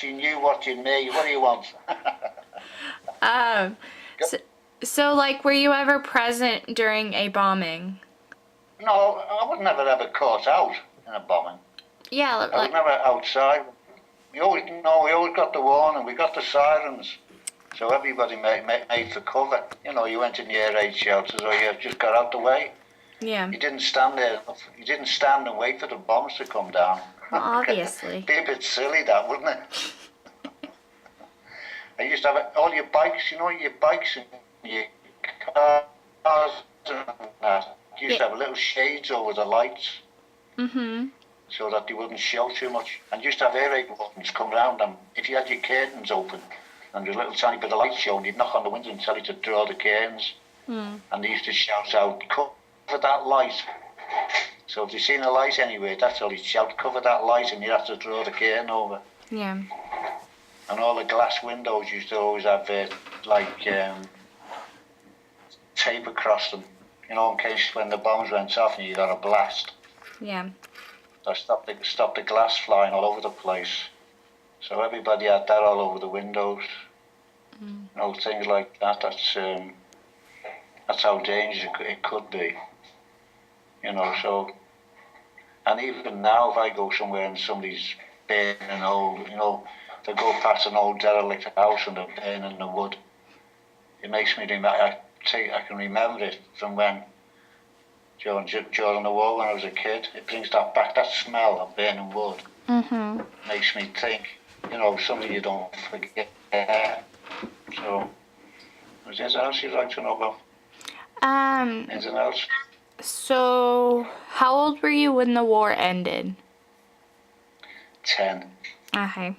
watching you, watching me. What do you want? Um, so, so like, were you ever present during a bombing? No, I was never ever caught out in a bombing. Yeah, I was like, never outside. We always got the warning. We got the sirens. So everybody made for cover. You went in the air raid shelters, or you just got out the way. yeah. You didn't stand there. You didn't stand and wait for the bombs to come down. Well, obviously. Be a bit silly, that, wouldn't it? I used to have all your bikes, your bikes and your cars and that. You used to have little shades over the lights. Mm-hmm. So that they wouldn't show too much. And you used to have air raid buttons come round, and if you had your curtains open and there's a little tiny bit of light showing, you'd knock on the window and tell you to draw the curtains. And they used to shout out, cover that light. So if they seen a light anywhere, that's all he'd shout, cover that light, and you'd have to draw the curtain over. Yeah. And all the glass windows used to always have tape across them, in case when the bombs went off and you got a blast. Yeah. So stop the glass flying all over the place. So everybody had that all over the windows. Things like that. That's how dangerous it could be. So, and even now, if I go somewhere and somebody's burning an old, they go past an old derelict house and they're burning the wood, it makes me think. I can remember it from when during the war when I was a kid. It brings that back, that smell of burning wood. Mm-hmm. Makes me think, something you don't forget. So, was there anything else you'd like to know about? Anything else? So how old were you when the war ended? 10. Okay.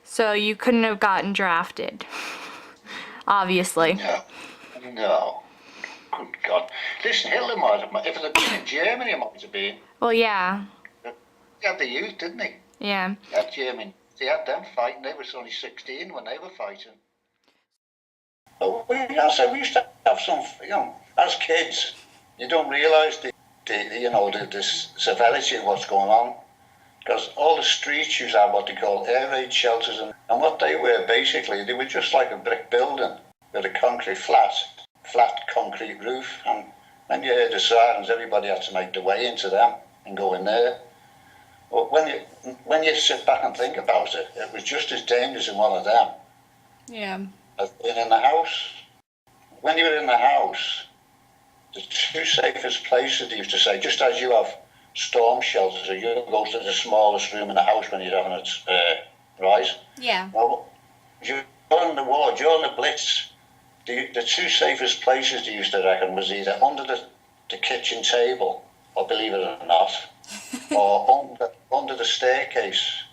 So you couldn't have gotten drafted. Obviously. No. Good God. Listen, Hitler might have, if it had been in Germany, it might have been. Well, yeah. He had the youth, didn't he? Yeah. He had Germany. He had them fighting. They were only 16 when they were fighting. But we used to have some, as kids, you don't realise the severity of what's going on. Because all the streets used to have what they call air raid shelters, and what they were basically, they were just like a brick building with a flat concrete roof. And when you heard the sirens, everybody had to make their way into them and go in there. But when you sit back and think about it, it was just as dangerous in one of them. Yeah. As being in the house. When you were in the house, the two safest places, they used to say, just as you have storm shelters, or you go to the smallest room in the house when you're having a rise. Yeah. Well, during the war, during the Blitz, the two safest places they used to reckon was either under the kitchen table, or believe it or not, or under the staircase.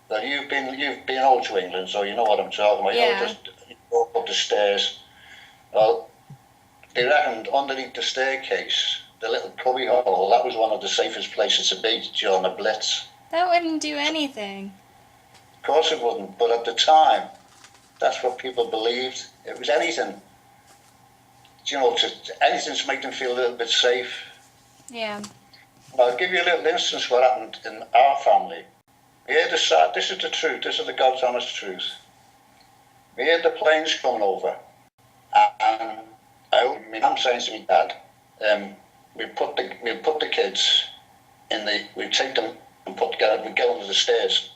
Well, you've been over to England, so you know what I'm talking about. Yeah. You go up the stairs. Well, they reckoned underneath the staircase, the little cubby hole, that was one of the safest places to be during the Blitz. That wouldn't do anything. Of course it wouldn't, but at the time, that's what people believed. It was anything, anything to make them feel a little bit safe. Yeah. I'll give you a little instance what happened in our family. We heard this is the truth, this is the God's honest truth. We heard the planes coming over, and I'm saying to my dad, we put the kids we take them and we get under the stairs.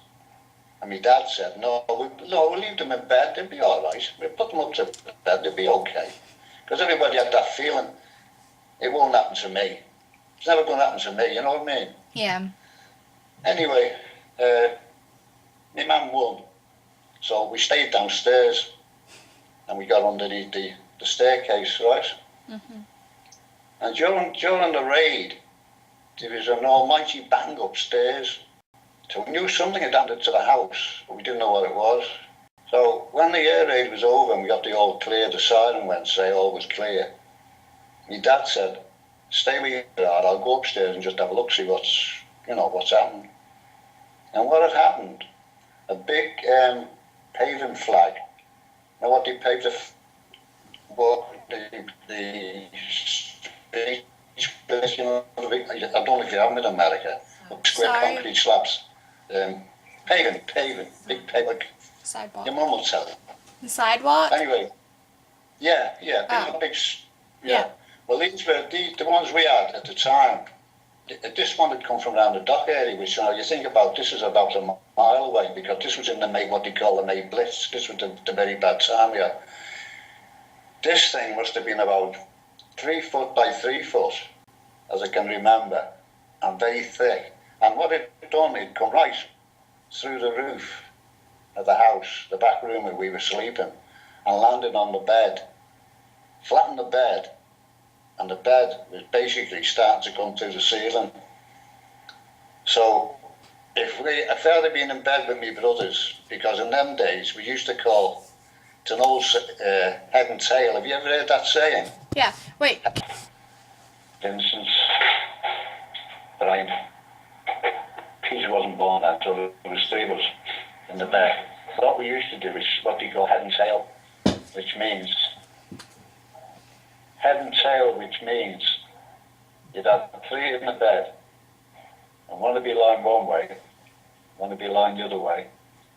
And my dad said, no, we'll leave them in bed, they'll be all right. We'll put them up to bed, they'll be okay. Because everybody had that feeling, it won't happen to me. It's never going to happen to me, you know what I mean? Yeah. Anyway, my mum won. So we stayed downstairs and we got underneath the staircase, right? Mm-hmm. And during the raid, there was an almighty bang upstairs. So we knew something had happened to the house, but we didn't know what it was. So when the air raid was over and we got the all clear, the siren went, say all was clear. My dad said, stay where you are, I'll go upstairs and just have a look, see what's happened. And what had happened, a big paving flag. Now what they paved the I don't know if you have them in America, square concrete slabs. Paving, big paving. Sidewalk. Your mum will tell you. The sidewalk? Anyway, yeah, Oh. big, Yeah. Well, these were the ones we had at the time. This one had come from around the dock area, which, you think about, this is about a mile away, because this was in the May, what they call the May Blitz. This was the very bad time, yeah. This thing must have been about 3 foot by 3 foot, as I can remember, and very thick. And what it done, it'd come right through the roof of the house, the back room where we were sleeping, and landed on the bed, flattened the bed, and the bed was basically starting to come through the ceiling. So if I'd have been in bed with my brothers, because in them days we used to call, it's an old head and tail. Have you ever heard that saying? Yeah. Wait. For instance, Brian, Peter wasn't born then, so there was 3 of us in the bed. What we used to do is what they call head and tail, which means you'd have 3 in the bed, and one would be lying one way, one would be lying the other way,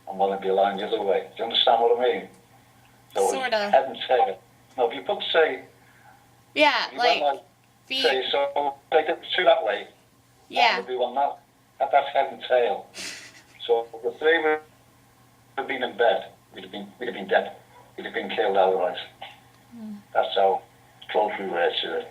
and one would be lying the other way. Do you understand what I mean? So Sort of. head and tail. No, if you put, say, Yeah, like feet. say, so take the 2 that way, Yeah. and there'd be one that's head and tail. So the 3 would have been in bed, we'd have been dead. We'd have been killed otherwise. That's how close we were to it.